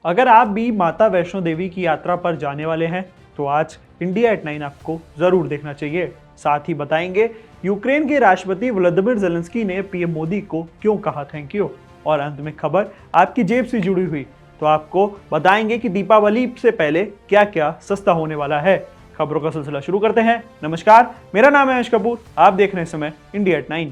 अगर आप भी माता वैष्णो देवी की यात्रा पर जाने वाले हैं तो आज इंडिया एट 9 आपको जरूर देखना चाहिए। साथ ही बताएंगे यूक्रेन के राष्ट्रपति व्लादिमीर जेलेंस्की ने पीएम मोदी को क्यों कहा थैंक यू। और अंत में खबर आपकी जेब से जुड़ी हुई तो आपको बताएंगे कि दीपावली से पहले क्या क्या सस्ता होने वाला है। खबरों का सिलसिला शुरू करते हैं। नमस्कार, मेरा नाम है अंश कपूर, आप देख रहे हैं समय इंडिया एट 9।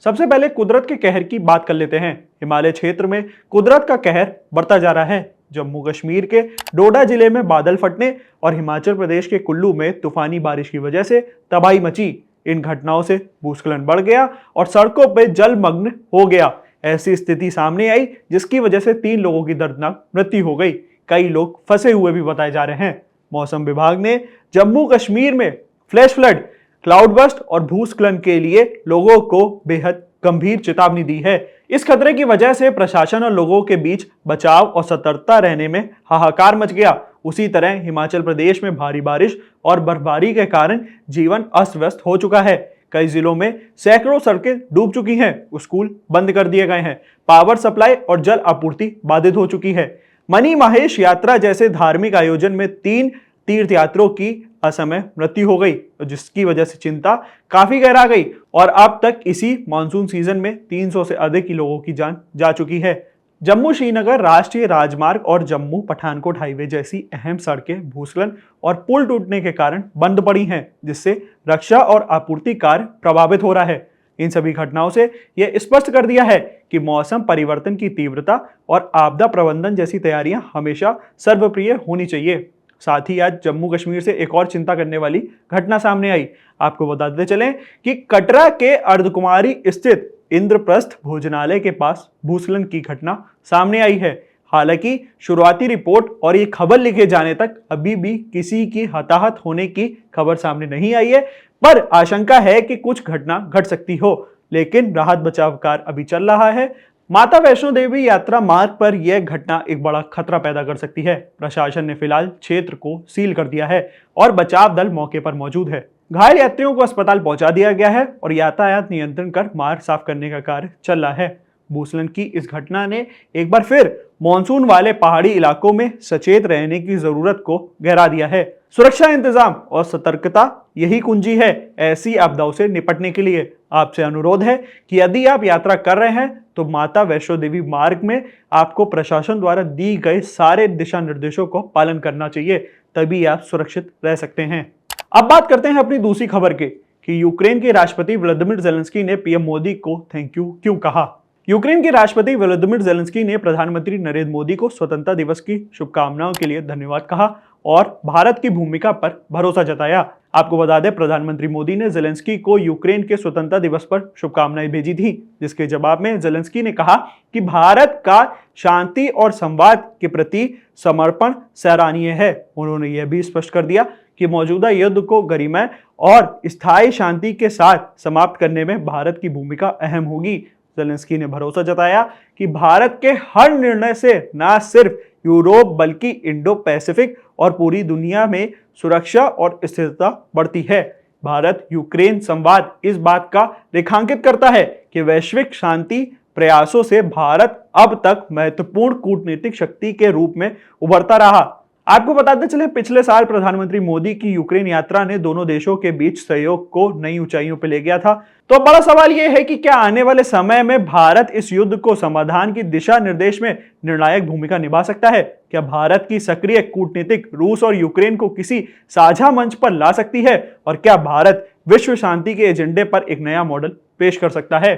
सबसे पहले कुदरत के कहर की बात कर लेते हैं। हिमालय क्षेत्र में कुदरत का कहर बढ़ता जा रहा है। जम्मू कश्मीर के डोडा जिले में बादल फटने और हिमाचल प्रदेश के कुल्लू में तूफानी बारिश की वजह से तबाही मची। इन घटनाओं से भूस्खलन बढ़ गया और सड़कों पर जलमग्न हो गया। ऐसी स्थिति सामने आई जिसकी वजह से 3 लोगों की दर्दनाक मृत्यु हो गई। कई लोग फंसे हुए भी बताए जा रहे हैं। मौसम विभाग ने जम्मू कश्मीर में फ्लैश फ्लड, क्लाउड बस्ट और भूस्खलन के लिए लोगों को बेहद गंभीर चेतावनी दी है। इस खतरे की वजह से प्रशासन और लोगों के बीच बचाव और सतर्कता रहने में हाहाकार मच गया। उसी तरह हिमाचल प्रदेश में भारी बारिश और बर्फबारी के कारण जीवन अस्त व्यस्त हो चुका है। कई जिलों में सैकड़ों सड़कें डूब चुकी हैं, स्कूल बंद कर दिए गए हैं, पावर सप्लाई और जल आपूर्ति बाधित हो चुकी है। मनी महेश यात्रा जैसे धार्मिक आयोजन में 3 तीर्थयात्रियों की असमय मृत्यु हो गई, जिसकी वजह से चिंता काफी गहरा गई। और अब तक इसी मानसून सीजन में 300 से अधिक लोगों की जान जा चुकी है। जम्मू श्रीनगर राष्ट्रीय राजमार्ग और जम्मू पठानकोट हाईवे जैसी अहम सड़कें भूस्खलन और पुल टूटने के कारण बंद पड़ी हैं, जिससे रक्षा और आपूर्ति कार्य प्रभावित हो रहा है। इन सभी घटनाओं से यह स्पष्ट कर दिया है कि मौसम परिवर्तन की तीव्रता और आपदा प्रबंधन जैसी तैयारियां हमेशा सर्वप्रिय होनी चाहिए। साथ ही आज जम्मू कश्मीर से एक और चिंता करने वाली घटना सामने आई। आपको बताते चलें कि कटरा के अर्धकुमारी स्थित इंद्रप्रस्थ भोजनालय के पास भूस्खलन की घटना सामने आई है। हालांकि शुरुआती रिपोर्ट और ये खबर लिखे जाने तक अभी भी किसी की हताहत होने की खबर सामने नहीं आई है, पर आशंका है कि कुछ घटना घट सकती हो। लेकिन राहत बचाव कार्य अभी चल रहा है। माता वैष्णो देवी यात्रा मार्ग पर यह घटना एक बड़ा खतरा पैदा कर सकती है। प्रशासन ने फिलहाल क्षेत्र को सील कर दिया है और बचाव दल मौके पर मौजूद है। घायल यात्रियों को अस्पताल पहुंचा दिया गया है और यातायात नियंत्रण कर मार्ग साफ करने का कार्य चल रहा है। भूस्खलन की इस घटना ने एक बार फिर मॉनसून वाले पहाड़ी इलाकों में सचेत रहने की जरूरत को गहरा दिया है। सुरक्षा इंतजाम और सतर्कता यही कुंजी है ऐसी आपदाओं से निपटने के लिए। आपसे अनुरोध है कि यदि आप यात्रा कर रहे हैं तो माता वैष्णो देवी मार्ग में आपको प्रशासन द्वारा दी गए सारे दिशा निर्देशों को पालन करना चाहिए, तभी आप सुरक्षित रह सकते हैं। अब बात करते हैं अपनी दूसरी खबर की कि यूक्रेन के राष्ट्रपति व्लादिमीर जेलेंस्की ने पीएम मोदी को थैंक यू क्यों कहा। यूक्रेन के राष्ट्रपति व्लादिमीर जेलेंस्की ने प्रधानमंत्री नरेंद्र मोदी को स्वतंत्रता दिवस की शुभकामनाओं के लिए धन्यवाद कहा और भारत की भूमिका पर भरोसा जताया। आपको बता दें, प्रधानमंत्री मोदी ने जेलेंस्की को यूक्रेन के स्वतंत्रता दिवस पर शुभकामनाएं भेजी थी, जिसके जवाब में जेलेंस्की ने कहा कि भारत का शांति और संवाद के प्रति समर्पण सराहनीय है। उन्होंने यह भी स्पष्ट कर दिया कि मौजूदा युद्ध को गरिमा और स्थायी शांति के साथ समाप्त करने में भारत की भूमिका अहम होगी। जेलेंस्की ने भरोसा जताया कि भारत के हर निर्णय से न सिर्फ यूरोप बल्कि इंडो पैसिफिक और पूरी दुनिया में सुरक्षा और स्थिरता बढ़ती है। भारत यूक्रेन संवाद इस बात का रेखांकित करता है कि वैश्विक शांति प्रयासों से भारत अब तक महत्वपूर्ण कूटनीतिक शक्ति के रूप में उभरता रहा। आपको बताते चले, पिछले साल प्रधानमंत्री मोदी की यूक्रेन यात्रा ने दोनों देशों के बीच सहयोग को नई ऊंचाइयों पर ले गया था। तो बड़ा सवाल यह है कि क्या आने वाले समय में भारत इस युद्ध को समाधान की दिशा निर्देश में निर्णायक भूमिका निभा सकता है? क्या भारत की सक्रिय कूटनीतिक रूस और यूक्रेन को किसी साझा मंच पर ला सकती है? और क्या भारत विश्व शांति के एजेंडे पर एक नया मॉडल पेश कर सकता है?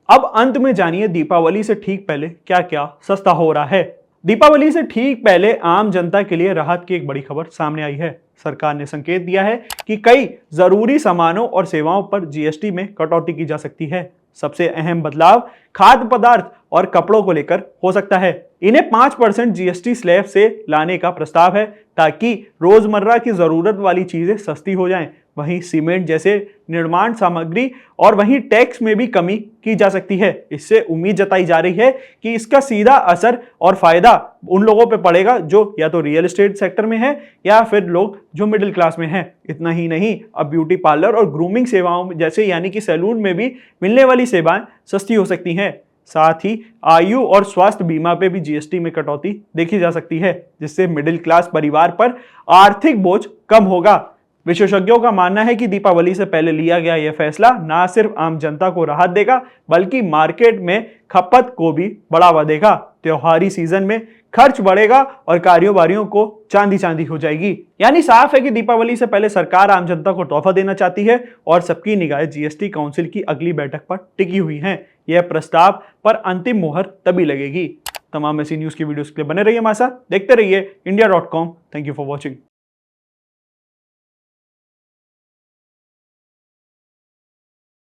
अब अंत में जानिए दीपावली से ठीक पहले क्या क्या सस्ता हो रहा है। दीपावली से ठीक पहले आम जनता के लिए राहत की एक बड़ी खबर सामने आई है। सरकार ने संकेत दिया है कि कई जरूरी सामानों और सेवाओं पर जीएसटी में कटौती की जा सकती है। सबसे अहम बदलाव खाद्य पदार्थ और कपड़ों को लेकर हो सकता है। इन्हें 5% जीएसटी स्लैब से लाने का प्रस्ताव है ताकि रोजमर्रा की जरूरत वाली चीजें सस्ती हो जाएं। वहीं सीमेंट जैसे निर्माण सामग्री और वहीं टैक्स में भी कमी की जा सकती है। इससे उम्मीद जताई जा रही है कि इसका सीधा असर और फायदा उन लोगों पे पड़ेगा जो या तो रियल एस्टेट सेक्टर में है या फिर लोग जो मिडिल क्लास में हैं। इतना ही नहीं, अब ब्यूटी पार्लर और ग्रूमिंग सेवाओं जैसे यानी कि सैलून में भी मिलने वाली सेवाएं सस्ती हो सकती हैं। साथ ही आयु और स्वास्थ्य बीमा पे भी जीएसटी में कटौती देखी जा सकती है, जिससे मिडिल क्लास परिवार पर आर्थिक बोझ कम होगा। विशेषज्ञों का मानना है कि दीपावली से पहले लिया गया यह फैसला न सिर्फ आम जनता को राहत देगा, बल्कि मार्केट में खपत को भी बढ़ावा देगा। त्योहारी सीजन में खर्च बढ़ेगा और कारोबारियों को चांदी चांदी हो जाएगी। यानी साफ है कि दीपावली से पहले सरकार आम जनता को तोहफा देना चाहती है और सबकी निगाहें जीएसटी काउंसिल की अगली बैठक पर टिकी हुई हैं। यह प्रस्ताव पर अंतिम मोहर तभी लगेगी। तमाम ऐसी न्यूज की वीडियोस के लिए बने रहिए हमारे साथ, देखते रहिए India.com। Thank you for watching.